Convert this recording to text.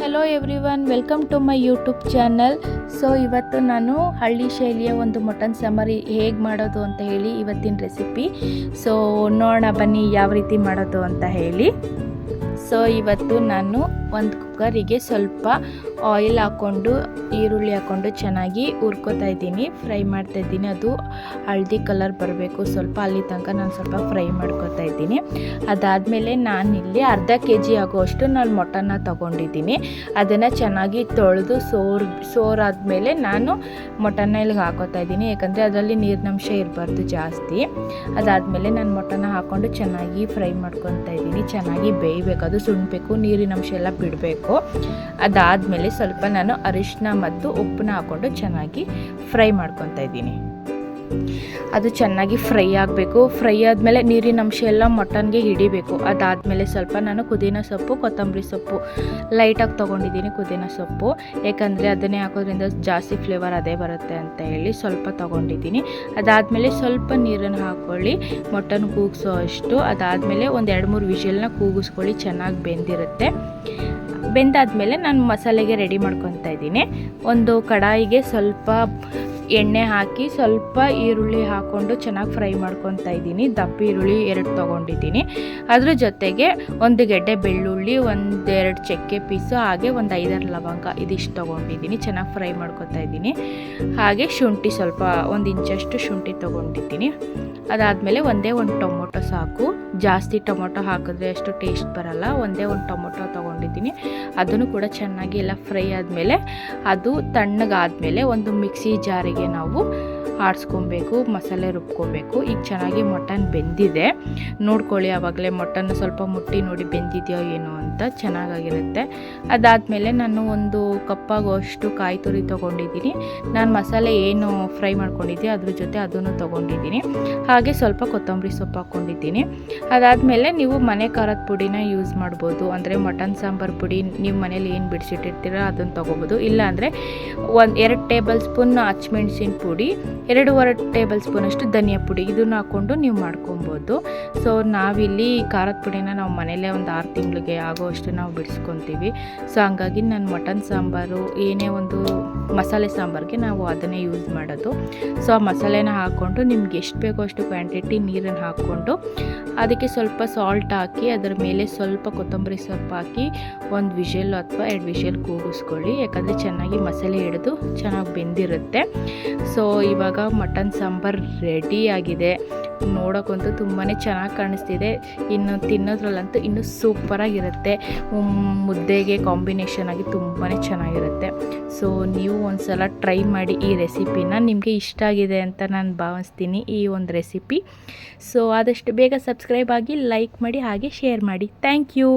Hello everyone, welcome to my YouTube channel. So ಇವತ್ತು ನಾನು ಹಳ್ಳಿ ಶೈಲಿಯ ಒಂದು ಮಟನ್ ಸಾಂಬಾರು ಹೇಗೆ ಮಾಡೋದು ಅಂತ ಹೇಳಿ ಇವತ್ತಿನ ರೆಸಿಪಿ. ಸೊ ನೋಡೋಣ ಬನ್ನಿ ಯಾವ ರೀತಿ ಮಾಡೋದು ಅಂತ ಹೇಳಿ. ಸೊ ಇವತ್ತು ನಾನು ಒಂದು ಕುಕ್ಕರಿಗೆ ಸ್ವಲ್ಪ ಆಯಿಲ್ ಹಾಕ್ಕೊಂಡು ಈರುಳ್ಳಿ ಹಾಕ್ಕೊಂಡು ಚೆನ್ನಾಗಿ ಹುರ್ಕೋತಾ ಇದ್ದೀನಿ, ಫ್ರೈ ಮಾಡ್ತಾ ಇದ್ದೀನಿ. ಅದು ಹಳದಿ ಕಲರ್ ಬರಬೇಕು ಸ್ವಲ್ಪ, ಅಲ್ಲಿ ತನಕ ನಾನು ಸ್ವಲ್ಪ ಫ್ರೈ ಮಾಡ್ಕೋತಾ ಇದ್ದೀನಿ. ಅದಾದಮೇಲೆ ನಾನಿಲ್ಲಿ ಅರ್ಧ kg ಆಗುವಷ್ಟು ನಾನು ಮಟನ್ನ ತೊಗೊಂಡಿದ್ದೀನಿ. ಅದನ್ನು ಚೆನ್ನಾಗಿ ತೊಳೆದು ಸೋರಾದ್ಮೇಲೆ ನಾನು ಮಟನ್ನ ಇಲ್ಲಿಗೆ ಹಾಕೋತಾ ಇದ್ದೀನಿ, ಯಾಕಂದರೆ ಅದರಲ್ಲಿ ನೀರಿನಂಶ ಇರಬಾರ್ದು ಜಾಸ್ತಿ. ಅದಾದಮೇಲೆ ನಾನು ಮಟನ್ನ ಹಾಕ್ಕೊಂಡು ಚೆನ್ನಾಗಿ ಫ್ರೈ ಮಾಡ್ಕೊತಾ ಇದ್ದೀನಿ. ಚೆನ್ನಾಗಿ ಬೇಯಬೇಕು, ಅದು ಸುಣ್ಣಬೇಕು, ನೀರಿನಂಶ ಎಲ್ಲ ಬಿಡಬೇಕು. ಅದಾದಮೇಲೆ ಸ್ವಲ್ಪ ನಾನು ಅರಿಶಿನ ಮತ್ತು ಉಪ್ಪನ್ನ ಹಾಕ್ಕೊಂಡು ಚೆನ್ನಾಗಿ ಫ್ರೈ ಮಾಡ್ಕೊತಾ ಇದ್ದೀನಿ. ಅದು ಚೆನ್ನಾಗಿ ಫ್ರೈ ಆಗಬೇಕು. ಫ್ರೈ ಆದಮೇಲೆ ನೀರಿನ ಅಂಶ ಎಲ್ಲ ಮಟನ್ಗೆ ಹಿಡಿಬೇಕು. ಅದಾದಮೇಲೆ ಸ್ವಲ್ಪ ನಾನು ಪುದೀನ ಸೊಪ್ಪು, ಕೊತ್ತಂಬರಿ ಸೊಪ್ಪು ಲೈಟಾಗಿ ತೊಗೊಂಡಿದ್ದೀನಿ. ಪುದೀನ ಸೊಪ್ಪು ಯಾಕಂದರೆ ಅದನ್ನೇ ಹಾಕೋದ್ರಿಂದ ಜಾಸ್ತಿ ಫ್ಲೇವರ್ ಅದೇ ಬರುತ್ತೆ ಅಂತ ಹೇಳಿ ಸ್ವಲ್ಪ ತೊಗೊಂಡಿದ್ದೀನಿ. ಅದಾದಮೇಲೆ ಸ್ವಲ್ಪ ನೀರನ್ನು ಹಾಕ್ಕೊಳ್ಳಿ, ಮಟನ್ ಕೂಗಿಸೋ ಅಷ್ಟು. ಅದಾದಮೇಲೆ ಒಂದು 2-3 ವಿಷಲ್ನ ಕೂಗಿಸ್ಕೊಳ್ಳಿ, ಚೆನ್ನಾಗಿ ಬೆಂದಿರುತ್ತೆ. ಬೆಂದಾದಮೇಲೆ ನಾನು ಮಸಾಲೆಗೆ ರೆಡಿ ಮಾಡ್ಕೊತಾ ಇದ್ದೀನಿ. ಒಂದು ಕಡಾಯಿಗೆ ಸ್ವಲ್ಪ ಎಣ್ಣೆ ಹಾಕಿ ಸ್ವಲ್ಪ ಈರುಳ್ಳಿ ಹಾಕ್ಕೊಂಡು ಚೆನ್ನಾಗಿ ಫ್ರೈ ಮಾಡ್ಕೊತಾ ಇದ್ದೀನಿ. ದಪ್ಪ ಈರುಳ್ಳಿ 2 ತೊಗೊಂಡಿದ್ದೀನಿ. ಅದ್ರ ಜೊತೆಗೆ 1 ಗೆಡ್ಡೆ ಬೆಳ್ಳುಳ್ಳಿ, 1-2 ಚಕ್ಕೆ ಪೀಸು, ಹಾಗೆ ಒಂದು 5-6 ಲವಂಗ ಇದಿಷ್ಟು ತೊಗೊಂಡಿದ್ದೀನಿ. ಚೆನ್ನಾಗಿ ಫ್ರೈ ಮಾಡ್ಕೊತಾ ಇದ್ದೀನಿ. ಹಾಗೆ ಶುಂಠಿ ಸ್ವಲ್ಪ 1 ಇಂಚಷ್ಟು ಶುಂಠಿ ತೊಗೊಂಡಿದ್ದೀನಿ. ಅದಾದಮೇಲೆ ಒಂದೇ ಒಂದು ಟೊಮೊಟೊ ಸಾಕು, ಜಾಸ್ತಿ ಟೊಮೊಟೊ ಹಾಕಿದ್ರೆ ಅಷ್ಟು ಟೇಸ್ಟ್ ಬರಲ್ಲ. ಒಂದೇ ಒಂದು ಟೊಮೊಟೊ ತೊಗೊಂಡಿದ್ದೀನಿ. ಅದನ್ನು ಕೂಡ ಚೆನ್ನಾಗಿ ಎಲ್ಲ ಫ್ರೈ ಆದಮೇಲೆ ಅದು ತಣ್ಣಗಾದಮೇಲೆ ಒಂದು ಮಿಕ್ಸಿ ಜಾರಿಗೆ ನಾವು ಆಡಿಸ್ಕೊಬೇಕು, ಮಸಾಲೆ ರುಬ್ಕೊಬೇಕು. ಈಗ ಚೆನ್ನಾಗಿ ಮಟನ್ ಬೆಂದಿದೆ, ನೋಡ್ಕೊಳ್ಳಿ ಆವಾಗಲೇ ಮಟನ್ ಸ್ವಲ್ಪ ಮುಟ್ಟಿ ನೋಡಿ ಬೆಂದಿದೆಯೋ ಏನೋ ಅಂತ, ಚೆನ್ನಾಗಿರುತ್ತೆ. ಅದಾದಮೇಲೆ ನಾನು ಒಂದು ಕಪ್ಪಾಗುವಷ್ಟು ಕಾಯಿ ತುರಿ ತೊಗೊಂಡಿದ್ದೀನಿ. ನಾನು ಮಸಾಲೆ ಏನು ಫ್ರೈ ಮಾಡ್ಕೊಂಡಿದ್ದೆ ಅದ್ರ ಜೊತೆ ಅದನ್ನು ತೊಗೊಂಡಿದ್ದೀನಿ. ಹಾಗೆ ಸ್ವಲ್ಪ ಕೊತ್ತಂಬರಿ ಸೊಪ್ಪು ಹಾಕ್ಕೊಂಡಿದ್ದೀನಿ. ಅದಾದಮೇಲೆ ನೀವು ಮನೆ ಖಾರದ ಪುಡಿನ ಯೂಸ್ ಮಾಡ್ಬೋದು, ಅಂದರೆ ಮಟನ್ ಸಾಂಬಾರು ಪುಡಿ ನೀವು ಮನೇಲಿ ಏನು ಬಿಡಿಸಿಟ್ಟಿರ್ತೀರ ಅದನ್ನು ತೊಗೋಬೋದು. ಇಲ್ಲಾಂದರೆ 2 ಟೇಬಲ್ ಸ್ಪೂನ್ ಹಚ್ಮೆಣ್ಸಿನ ಪುಡಿ, 2.25 ಟೇಬಲ್ ಸ್ಪೂನಷ್ಟು ಧನಿಯಾ ಪುಡಿ, ಇದನ್ನು ಹಾಕ್ಕೊಂಡು ನೀವು ಮಾಡ್ಕೊಬೋದು. ಸೊ ನಾವಿಲ್ಲಿ ಖಾರದ ಪುಡಿನ ನಾವು ಮನೇಲೇ ಒಂದು 6 ತಿಂಗಳಿಗೆ ಆಗೋವಷ್ಟು ನಾವು ಬಿಡಿಸ್ಕೊತೀವಿ. ಸೊ ಹಂಗಾಗಿ ನಾನು ಮಟನ್ ಸಾಂಬಾರು ಏನೇ ಒಂದು ಮಸಾಲೆ ಸಾಂಬಾರಿಗೆ ನಾವು ಅದನ್ನೇ ಯೂಸ್ ಮಾಡೋದು. ಸೊ ಆ ಮಸಾಲೆನ ಹಾಕ್ಕೊಂಡು ನಿಮ್ಗೆ ಎಷ್ಟು ಬೇಕೋ ಅಷ್ಟು ಕ್ವಾಂಟಿಟಿ ನೀರನ್ನು ಹಾಕ್ಕೊಂಡು ಅದಕ್ಕೆ ಸ್ವಲ್ಪ ಸಾಲ್ಟ್ ಹಾಕಿ ಅದರ ಮೇಲೆ ಸ್ವಲ್ಪ ಕೊತ್ತಂಬರಿ ಸೊಪ್ಪು ಹಾಕಿ 1 ವಿಷಲ್ ಅಥವಾ 2 ವಿಷಲ್ ಕೂಗಿಸ್ಕೊಳ್ಳಿ, ಯಾಕಂದರೆ ಚೆನ್ನಾಗಿ ಮಸಾಲೆ ಹಿಡಿದು ಚೆನ್ನಾಗಿ ಬೆಂದಿರುತ್ತೆ. ಸೊ ಇವಾಗ ಮಟನ್ ಸಾಂಬಾರು ರೆಡಿ ಆಗಿದೆ. ನೋಡೋಕ್ಕಂತೂ ತುಂಬಾ ಚೆನ್ನಾಗಿ ಕಾಣಿಸ್ತಿದೆ, ಇನ್ನು ತಿನ್ನೋದ್ರಲ್ಲಂತೂ ಇನ್ನೂ ಸೂಪರಾಗಿರುತ್ತೆ. ಮುದ್ದೆಗೆ ಕಾಂಬಿನೇಷನ್ ಆಗಿ ತುಂಬಾ ಚೆನ್ನಾಗಿರುತ್ತೆ. ಸೊ ನೀವು ಒಂದು ಸಲ ಟ್ರೈ ಮಾಡಿ ಈ ರೆಸಿಪಿನ, ನಿಮಗೆ ಇಷ್ಟ ಆಗಿದೆ ಅಂತ ನಾನು ಭಾವಿಸ್ತೀನಿ ಈ ಒಂದು ರೆಸಿಪಿ. ಸೊ ಆದಷ್ಟು ಬೇಗ ಸಬ್ಸ್ಕ್ರೈಬ್ ಆಗಿ, ಲೈಕ್ ಮಾಡಿ, ಹಾಗೆ ಶೇರ್ ಮಾಡಿ. Thank you.